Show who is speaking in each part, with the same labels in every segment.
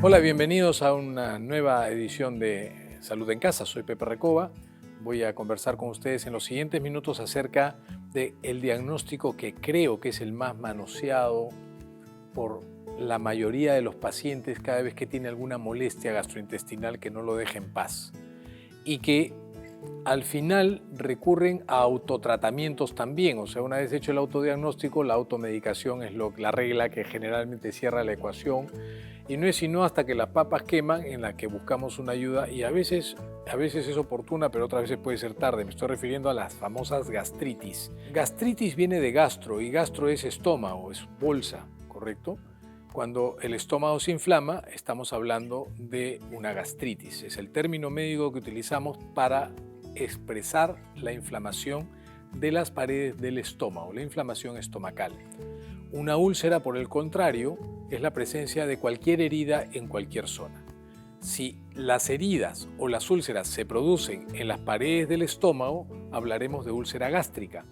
Speaker 1: Hola, bienvenidos a una nueva edición de Salud en Casa. Soy Pepe Recoba. Voy a conversar con ustedes en los siguientes minutos acerca del diagnóstico que creo que es el más manoseado por la mayoría de los pacientes cada vez que tiene alguna molestia gastrointestinal que no lo deja en paz y que al final recurren a autotratamientos también. O sea, una vez hecho el autodiagnóstico, la automedicación es la regla que generalmente cierra la ecuación. Y no es sino hasta que las papas queman en la que buscamos una ayuda y a veces es oportuna, pero otras veces puede ser tarde. Me estoy refiriendo a las famosas gastritis. Gastritis viene de gastro y gastro es estómago, es bolsa, ¿correcto? Cuando el estómago se inflama, estamos hablando de una gastritis. Es el término médico que utilizamos para expresar la inflamación de las paredes del estómago, la inflamación estomacal. Una úlcera, por el contrario, es la presencia de cualquier herida en cualquier zona. Si las heridas o las úlceras se producen en las paredes del estómago, hablaremos de úlcera gástrica.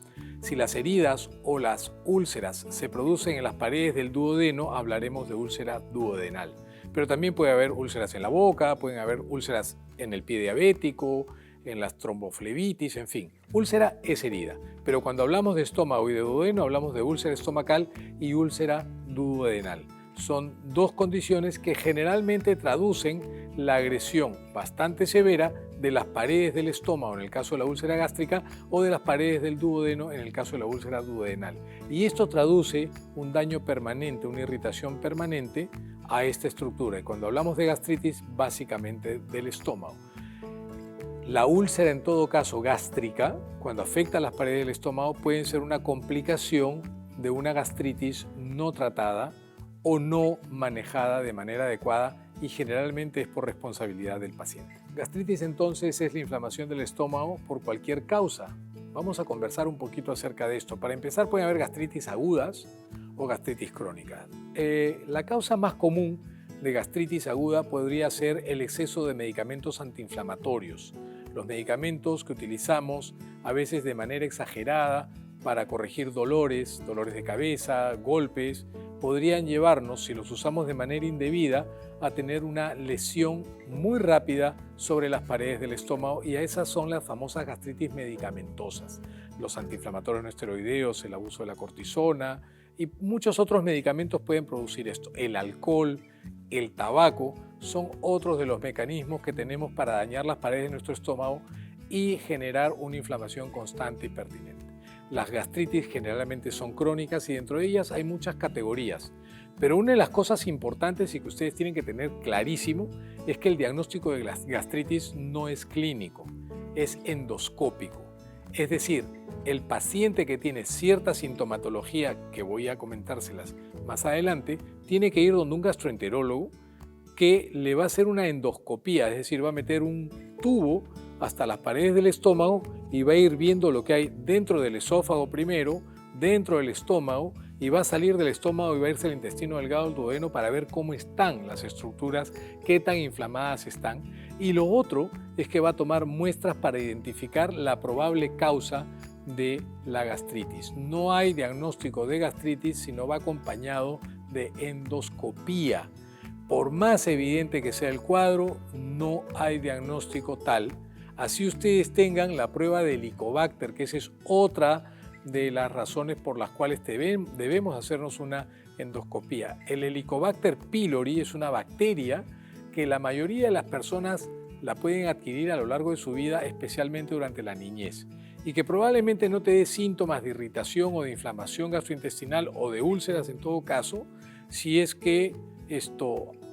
Speaker 1: Si las heridas o las úlceras se producen en las paredes del duodeno, hablaremos de úlcera duodenal. Pero también puede haber úlceras en la boca, pueden haber úlceras en el pie diabético, en las tromboflebitis, en fin. Úlcera es herida, pero cuando hablamos de estómago y de duodeno hablamos de úlcera estomacal y úlcera duodenal. Son dos condiciones que generalmente traducen la agresión bastante severa de las paredes del estómago en el caso de la úlcera gástrica o de las paredes del duodeno en el caso de la úlcera duodenal. Y esto traduce un daño permanente, una irritación permanente a esta estructura. Y cuando hablamos de gastritis, básicamente del estómago. La úlcera, en todo caso gástrica, cuando afecta a las paredes del estómago, puede ser una complicación de una gastritis no tratada o no manejada de manera adecuada y generalmente es por responsabilidad del paciente. Gastritis entonces es la inflamación del estómago por cualquier causa. Vamos a conversar un poquito acerca de esto. Para empezar, pueden haber gastritis agudas o gastritis crónicas. La causa más común de gastritis aguda podría ser el exceso de medicamentos antiinflamatorios. Los medicamentos que utilizamos a veces de manera exagerada para corregir dolores de cabeza, golpes, podrían llevarnos, si los usamos de manera indebida, a tener una lesión muy rápida sobre las paredes del estómago y a esas son las famosas gastritis medicamentosas. Los antiinflamatorios no esteroideos, el abuso de la cortisona y muchos otros medicamentos pueden producir esto. El alcohol, el tabaco son otros de los mecanismos que tenemos para dañar las paredes de nuestro estómago y generar una inflamación constante y pertinente. Las gastritis generalmente son crónicas y dentro de ellas hay muchas categorías. Pero una de las cosas importantes y que ustedes tienen que tener clarísimo es que el diagnóstico de gastritis no es clínico, es endoscópico. Es decir, el paciente que tiene cierta sintomatología, que voy a comentárselas más adelante, tiene que ir donde un gastroenterólogo que le va a hacer una endoscopía, es decir, va a meter un tubo hasta las paredes del estómago y va a ir viendo lo que hay dentro del esófago primero, dentro del estómago, y va a salir del estómago y va a irse al intestino delgado, al duodeno, para ver cómo están las estructuras, qué tan inflamadas están. Y lo otro es que va a tomar muestras para identificar la probable causa de la gastritis. No hay diagnóstico de gastritis, sino va acompañado de endoscopía. Por más evidente que sea el cuadro, no hay diagnóstico tal. Así ustedes tengan la prueba de Helicobacter, que esa es otra de las razones por las cuales debemos hacernos una endoscopía. El Helicobacter pylori es una bacteria que la mayoría de las personas la pueden adquirir a lo largo de su vida, especialmente durante la niñez, y que probablemente no te dé síntomas de irritación o de inflamación gastrointestinal o de úlceras en todo caso, si es que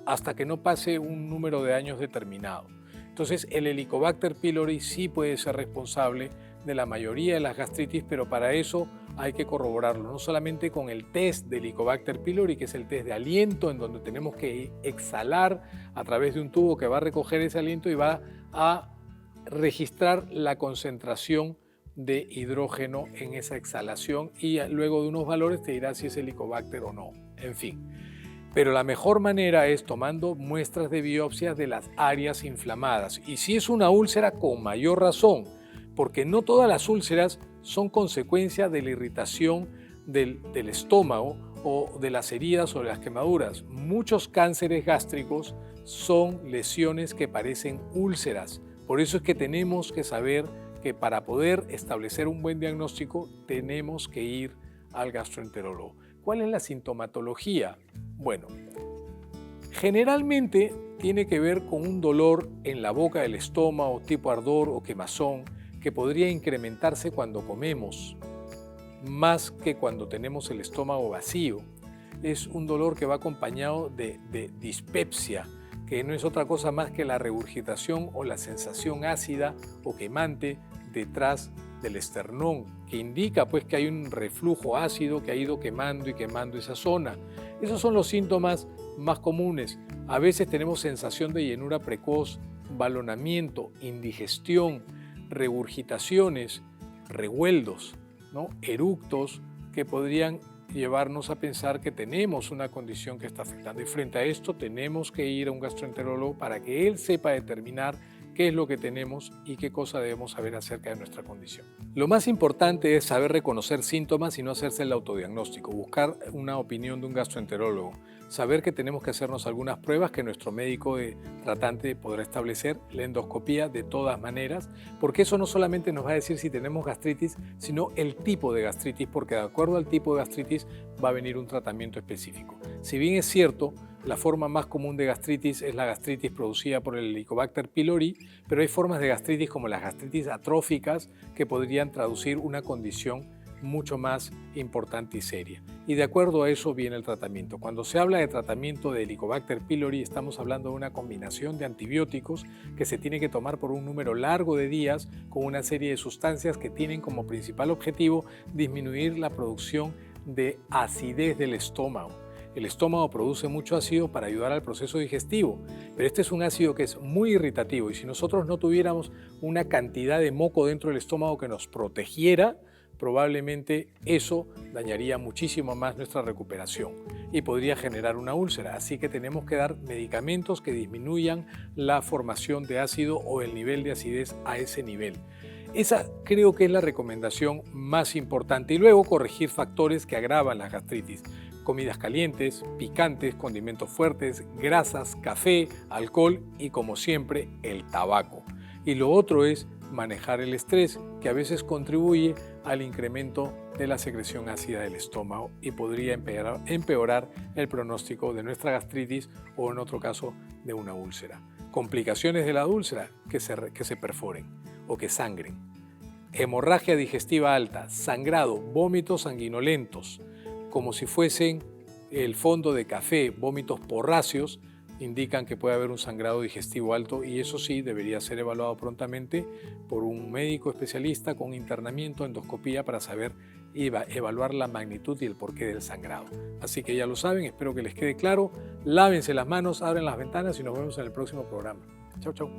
Speaker 1: hasta que no pase un número de años determinado. Entonces, el Helicobacter pylori sí puede ser responsable de la mayoría de las gastritis, pero para eso hay que corroborarlo, no solamente con el test de Helicobacter pylori, que es el test de aliento, en donde tenemos que exhalar a través de un tubo que va a recoger ese aliento y va a registrar la concentración de hidrógeno en esa exhalación y luego de unos valores te dirá si es Helicobacter o no, en fin. Pero la mejor manera es tomando muestras de biopsia de las áreas inflamadas. Y si es una úlcera, con mayor razón, porque no todas las úlceras son consecuencia de la irritación del estómago o de las heridas o de las quemaduras. Muchos cánceres gástricos son lesiones que parecen úlceras. Por eso es que tenemos que saber que para poder establecer un buen diagnóstico tenemos que ir al gastroenterólogo. ¿Cuál es la sintomatología? Bueno, generalmente tiene que ver con un dolor en la boca del estómago, tipo ardor o quemazón, que podría incrementarse cuando comemos, más que cuando tenemos el estómago vacío. Es un dolor que va acompañado de dispepsia, que no es otra cosa más que la regurgitación o la sensación ácida o quemante detrás del esternón, que indica pues que hay un reflujo ácido que ha ido quemando y quemando esa zona. Esos son los síntomas más comunes. A veces tenemos sensación de llenura precoz, balonamiento, indigestión, regurgitaciones, revueldos, ¿no? Eructos que podrían llevarnos a pensar que tenemos una condición que está afectando. Y frente a esto tenemos que ir a un gastroenterólogo para que él sepa determinar qué es lo que tenemos y qué cosa debemos saber acerca de nuestra condición. Lo más importante es saber reconocer síntomas y no hacerse el autodiagnóstico, buscar una opinión de un gastroenterólogo, saber que tenemos que hacernos algunas pruebas que nuestro médico tratante podrá establecer, la endoscopía de todas maneras, porque eso no solamente nos va a decir si tenemos gastritis, sino el tipo de gastritis, porque de acuerdo al tipo de gastritis va a venir un tratamiento específico. Si bien es cierto, la forma más común de gastritis es la gastritis producida por el Helicobacter pylori, pero hay formas de gastritis como las gastritis atróficas que podrían traducir una condición mucho más importante y seria. Y de acuerdo a eso viene el tratamiento. Cuando se habla de tratamiento de Helicobacter pylori, estamos hablando de una combinación de antibióticos que se tiene que tomar por un número largo de días con una serie de sustancias que tienen como principal objetivo disminuir la producción de acidez del estómago. El estómago produce mucho ácido para ayudar al proceso digestivo, pero este es un ácido que es muy irritativo y si nosotros no tuviéramos una cantidad de moco dentro del estómago que nos protegiera, probablemente eso dañaría muchísimo más nuestra recuperación y podría generar una úlcera. Así que tenemos que dar medicamentos que disminuyan la formación de ácido o el nivel de acidez a ese nivel. Esa creo que es la recomendación más importante y luego corregir factores que agravan la gastritis. Comidas calientes, picantes, condimentos fuertes, grasas, café, alcohol y como siempre el tabaco. Y lo otro es manejar el estrés, que a veces contribuye al incremento de la secreción ácida del estómago y podría empeorar el pronóstico de nuestra gastritis o en otro caso de una úlcera. Complicaciones de la úlcera, que se perforen o que sangren. Hemorragia digestiva alta, sangrado, vómitos sanguinolentos, como si fuesen el fondo de café, vómitos porráceos, indican que puede haber un sangrado digestivo alto y eso sí debería ser evaluado prontamente por un médico especialista con internamiento, endoscopía para saber evaluar la magnitud y el porqué del sangrado. Así que ya lo saben, espero que les quede claro. Lávense las manos, abren las ventanas y nos vemos en el próximo programa. Chau, chau.